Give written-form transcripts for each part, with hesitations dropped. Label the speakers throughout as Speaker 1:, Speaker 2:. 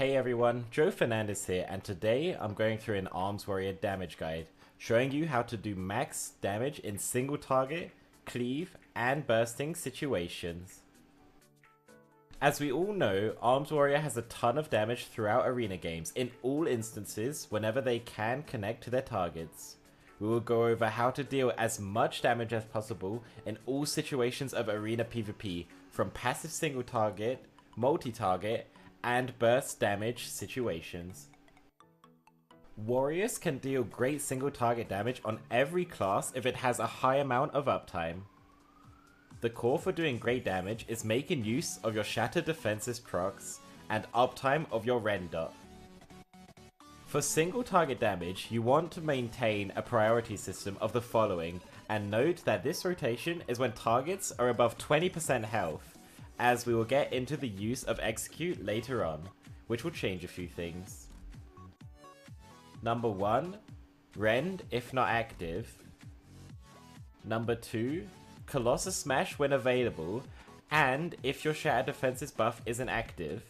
Speaker 1: Hey everyone, Joe Fernandez here, and today I'm going through an Arms Warrior damage guide, showing you how to do max damage in single target, cleave, and bursting situations. As we all know, Arms Warrior has a ton of damage throughout arena games, in all instances whenever they can connect to their targets. We will go over how to deal as much damage as possible in all situations of arena PvP, from passive single target, multi-target, and burst damage situations. Warriors can deal great single target damage on every class if it has a high amount of uptime. The core for doing great damage is making use of your Shattered Defenses procs and uptime of your render. For single target damage, you want to maintain a priority system of the following, and note that this rotation is when targets are above 20% health, as we will get into the use of execute later on, which will change a few things. Number 1, rend if not active. Number 2, Colossus Smash when available, and if your Shattered Defenses buff isn't active.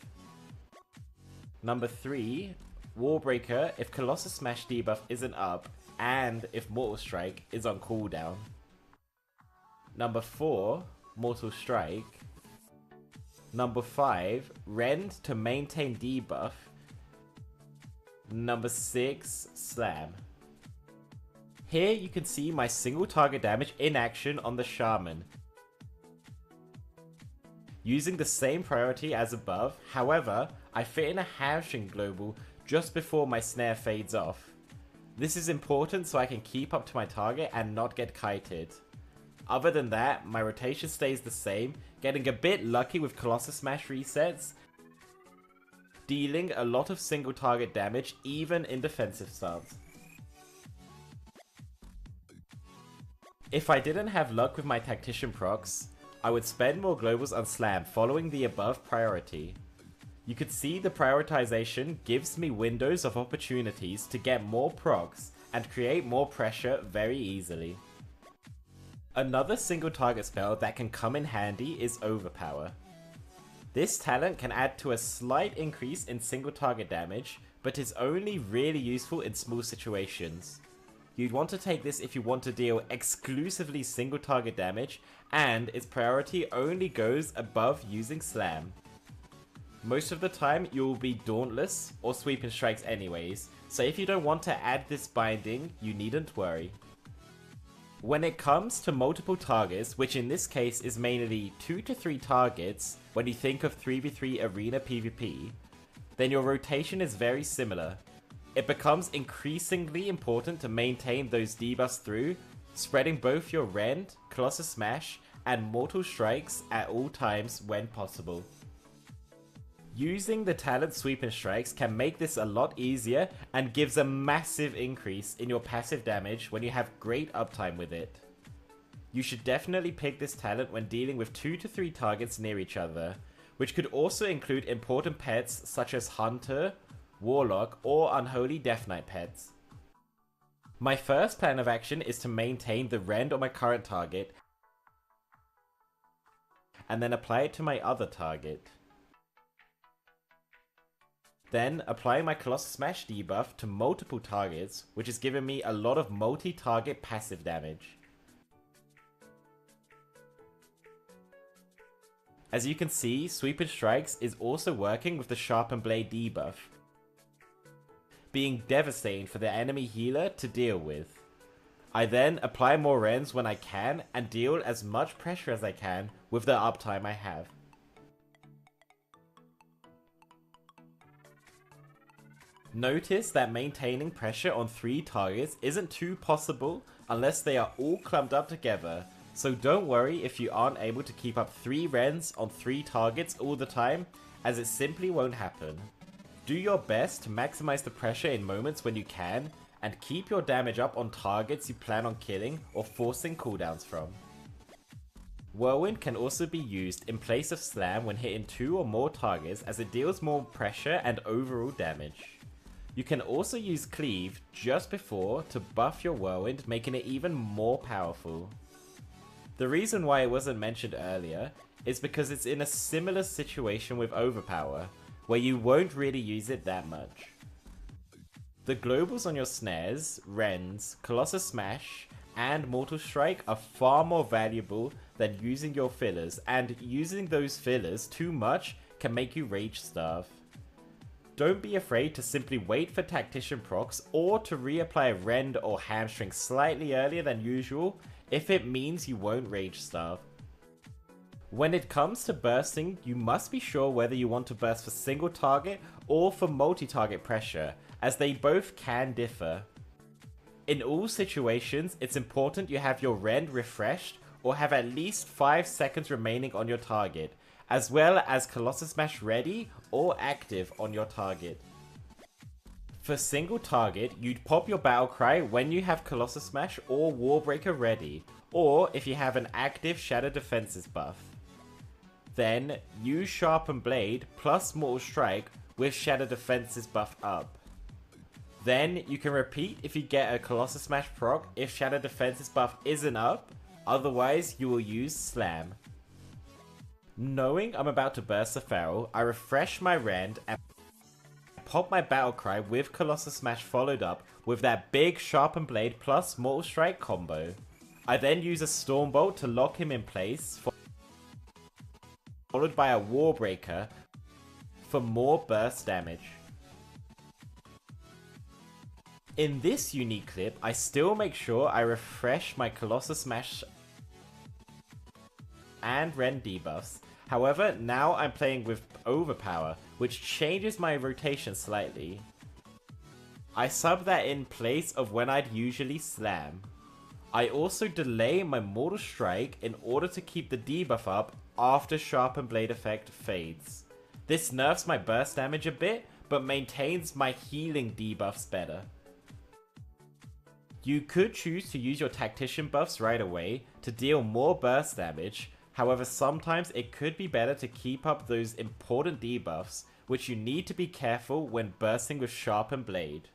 Speaker 1: Number 3, Wallbreaker if Colossus Smash debuff isn't up, and if Mortal Strike is on cooldown. Number 4, Mortal Strike. Number 5, rend to maintain debuff. Number 6, slam. Here you can see my single target damage in action on the Shaman, using the same priority as above. However, I fit in a hamstring global just before my snare fades off. This is important so I can keep up to my target and not get kited. Other than that, my rotation stays the same, getting a bit lucky with Colossus Smash resets, dealing a lot of single target damage even in defensive stance. If I didn't have luck with my Tactician procs, I would spend more globals on slam following the above priority. You could see the prioritization gives me windows of opportunities to get more procs and create more pressure very easily. Another single target spell that can come in handy is Overpower. This talent can add to a slight increase in single target damage, but is only really useful in small situations. You'd want to take this if you want to deal exclusively single target damage, and its priority only goes above using slam. Most of the time you will be Dauntless or Sweeping Strikes anyways, so if you don't want to add this binding, you needn't worry. When it comes to multiple targets, which in this case is mainly 2 to 3 targets when you think of 3v3 arena PvP, then your rotation is very similar. It becomes increasingly important to maintain those debuffs through, spreading both your rend, Colossus Smash, and Mortal Strikes at all times when possible. Using the talent Sweep and Strikes can make this a lot easier and gives a massive increase in your passive damage when you have great uptime with it. You should definitely pick this talent when dealing with 2 to 3 targets near each other, which could also include important pets such as Hunter, Warlock, or Unholy Death Knight pets. My first plan of action is to maintain the rend on my current target, and then apply it to my other target. Then applying my Colossus Smash debuff to multiple targets, which has given me a lot of multi-target passive damage. As you can see, Sweep and Strikes is also working with the Sharpen Blade debuff, being devastating for the enemy healer to deal with. I then apply more rends when I can and deal as much pressure as I can with the uptime I have. Notice that maintaining pressure on 3 targets isn't too possible unless they are all clumped up together, so don't worry if you aren't able to keep up 3 rends on 3 targets all the time, as it simply won't happen. Do your best to maximize the pressure in moments when you can, and keep your damage up on targets you plan on killing or forcing cooldowns from. Whirlwind can also be used in place of slam when hitting 2 or more targets, as it deals more pressure and overall damage. You can also use cleave just before to buff your Whirlwind, making it even more powerful. The reason why it wasn't mentioned earlier is because it's in a similar situation with Overpower, where you won't really use it that much. The globals on your snares, rends, Colossus Smash, and Mortal Strike are far more valuable than using your fillers, and using those fillers too much can make you rage starve. Don't be afraid to simply wait for Tactician procs or to reapply Rend or Hamstring slightly earlier than usual if it means you won't rage starve. When it comes to bursting, you must be sure whether you want to burst for single target or for multi-target pressure, as they both can differ. In all situations, it's important you have your Rend refreshed or have at least 5 seconds remaining on your target, as well as Colossus Smash ready or active on your target. For single target, you'd pop your battle cry when you have Colossus Smash or Warbreaker ready, or if you have an active Shatter Defenses buff. Then, use Sharpened Blade plus Mortal Strike with Shatter Defenses buff up. Then, you can repeat if you get a Colossus Smash proc if Shatter Defenses buff isn't up, otherwise you will use Slam. Knowing I'm about to burst a feral, I refresh my Rend and pop my battle cry with Colossus Smash followed up with that big Sharpened Blade plus Mortal Strike combo. I then use a Stormbolt to lock him in place, followed by a Warbreaker for more burst damage. In this unique clip, I still make sure I refresh my Colossus Smash and Rend debuffs. However, now I'm playing with Overpower, which changes my rotation slightly. I sub that in place of when I'd usually Slam. I also delay my Mortal Strike in order to keep the debuff up after Sharpened Blade effect fades. This nerfs my burst damage a bit, but maintains my healing debuffs better. You could choose to use your Tactician buffs right away to deal more burst damage, however sometimes it could be better to keep up those important debuffs, which you need to be careful when bursting with Sharpened Blade.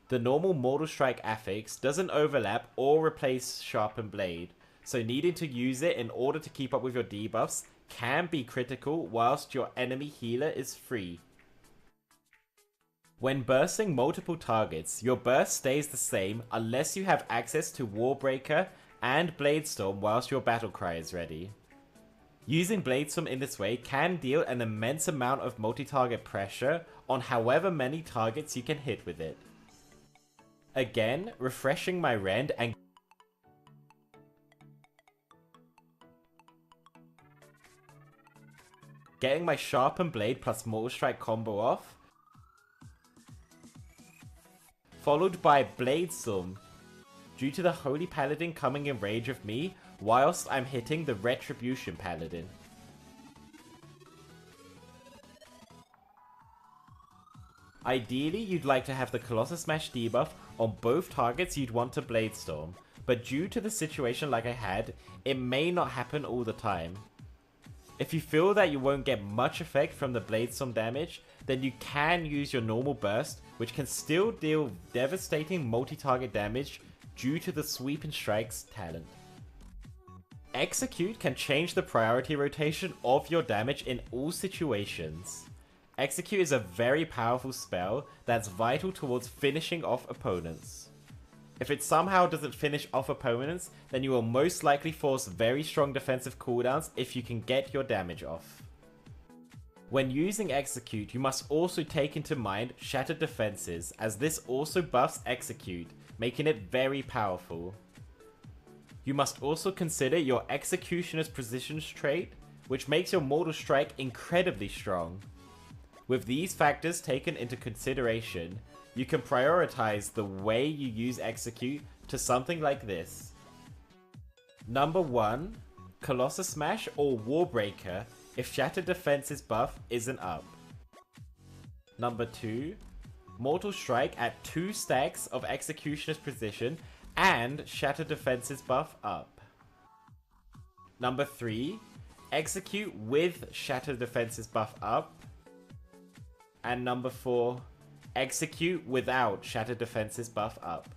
Speaker 1: The normal Mortal Strike affix doesn't overlap or replace Sharpened Blade, so needing to use it in order to keep up with your debuffs can be critical whilst your enemy healer is free. When bursting multiple targets, your burst stays the same unless you have access to Warbreaker and Bladestorm whilst your battle cry is ready. Using Bladestorm in this way can deal an immense amount of multi-target pressure on however many targets you can hit with it. Again, refreshing my Rend and getting my Sharpened Blade plus Mortal Strike combo off, followed by Bladestorm, due to the Holy Paladin coming in range of me whilst I'm hitting the Retribution Paladin. Ideally, you'd like to have the Colossus Smash debuff on both targets you'd want to Bladestorm, but due to the situation like I had, it may not happen all the time. If you feel that you won't get much effect from the Bladestorm damage, then you can use your normal burst, which can still deal devastating multi-target damage due to the Sweeping Strikes talent. Execute can change the priority rotation of your damage in all situations. Execute is a very powerful spell that's vital towards finishing off opponents. If it somehow doesn't finish off opponents, then you will most likely force very strong defensive cooldowns if you can get your damage off. When using Execute, you must also take into mind Shattered Defenses, as this also buffs Execute, making it very powerful. You must also consider your Executioner's Precisions trait, which makes your Mortal Strike incredibly strong. With these factors taken into consideration, you can prioritize the way you use Execute to something like this. Number 1, Colossus Smash or Warbreaker if Shattered Defenses buff isn't up. Number 2, Mortal Strike at 2 stacks of Executioner's Precision and Shattered Defenses buff up. Number 3, Execute with Shattered Defenses buff up. And number 4, Execute without Shattered Defenses buff up.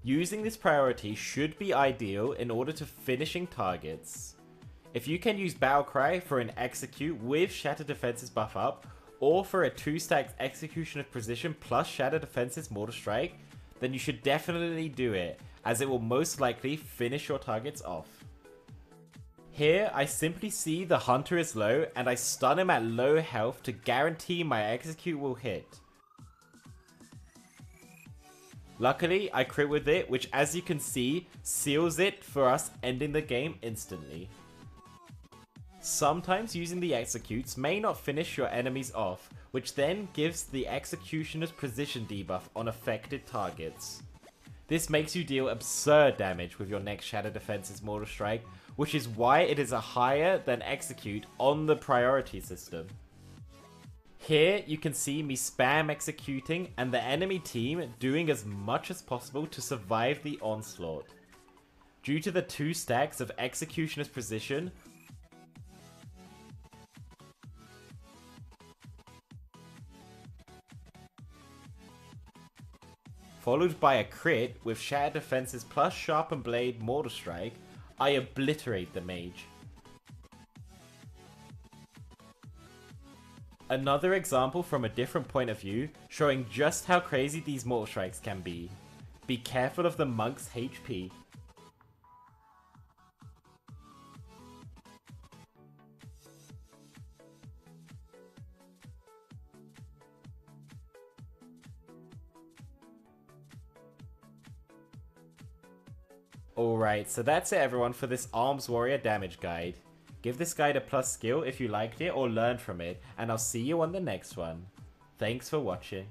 Speaker 1: Using this priority should be ideal in order to finishing targets. If you can use Battle Cry for an execute with Shatter Defenses buff up, or for a 2-stack Execution of Precision plus Shatter Defenses Mortal Strike, then you should definitely do it, as it will most likely finish your targets off. Here, I simply see the hunter is low, and I stun him at low health to guarantee my execute will hit. Luckily, I crit with it, which as you can see, seals it for us ending the game instantly. Sometimes using the executes may not finish your enemies off, which then gives the executioner's precision debuff on affected targets. This makes you deal absurd damage with your next Shatter Defenses Mortal Strike, which is why it is a higher than execute on the priority system. Here you can see me spam executing and the enemy team doing as much as possible to survive the onslaught. Due to the 2 stacks of Executioner's Precision, followed by a crit with Shatter Defenses plus Sharpened Blade Mortal Strike, I obliterate the mage. Another example from a different point of view, showing just how crazy these Mortal Strikes can be. Be careful of the monk's HP. Alright, so that's it everyone for this Arms Warrior damage guide. Give this guide a plus skill if you liked it or learned from it, and I'll see you on the next one. Thanks for watching.